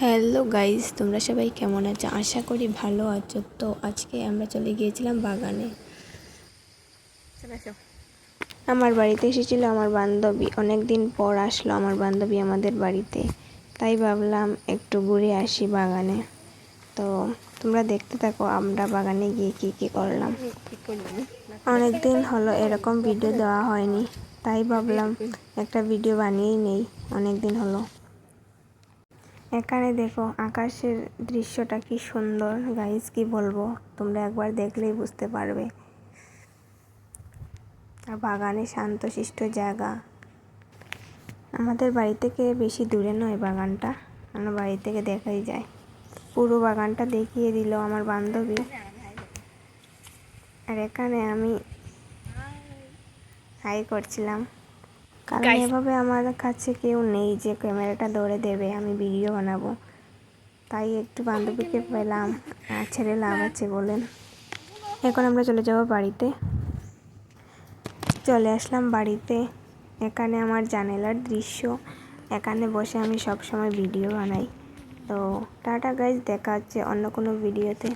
Hello guys, তোমরা সবাই কেমন আছো? আশা করি ভালো আছো। তো আজকে আমরা চলে গিয়েছিলাম বাগানে। আমার বাড়িতে এসেছিল আমার বান্ধবী, অনেক দিন পর আসলো আমার বান্ধবী আমাদের বাড়িতে, তাই ভাবলাম একটু ঘুরে আসি বাগানে। তো তোমরা দেখতে থাকো আমরা বাগানে গিয়ে কী করলাম। অনেক দিন হলো এরকম ভিডিও দেওয়া হয়নি, তাই ভাবলাম একটা ভিডিও বানিয়েই নেই, অনেক দিন হলো। এখানে দেখো আকাশের দৃশ্যটা কি সুন্দর গাইস, কি বলবো, তোমরা একবার দেখলেই বুঝতে পারবে। আর বাগানে শান্তশিষ্ট জায়গা। আমাদের বাড়ি থেকে বেশি দূরে নয় বাগানটা, আমার বাড়ি থেকে দেখাই যায়। পুরো বাগানটা দেখিয়ে দিল আমার বান্ধবী। আর এখানে আমি হাই করছিলাম, কারণ এভাবে আমার কাছে কেউ নেই যে ক্যামেরাটা ধরে দেবে, আমি ভিডিও বানাবো। তাই একটু বান্ধবীকে পেলাম, ছেড়ে লাভ আছে বলেন। এখন আমরা চলে যাব বাড়িতে। চলে আসলাম বাড়িতে। এখানে আমার জানালার দৃশ্য, এখানে বসে আমি সব সময় ভিডিও বানাই। তো টাটা গাইজ, দেখা হচ্ছে অন্য কোনো ভিডিওতে।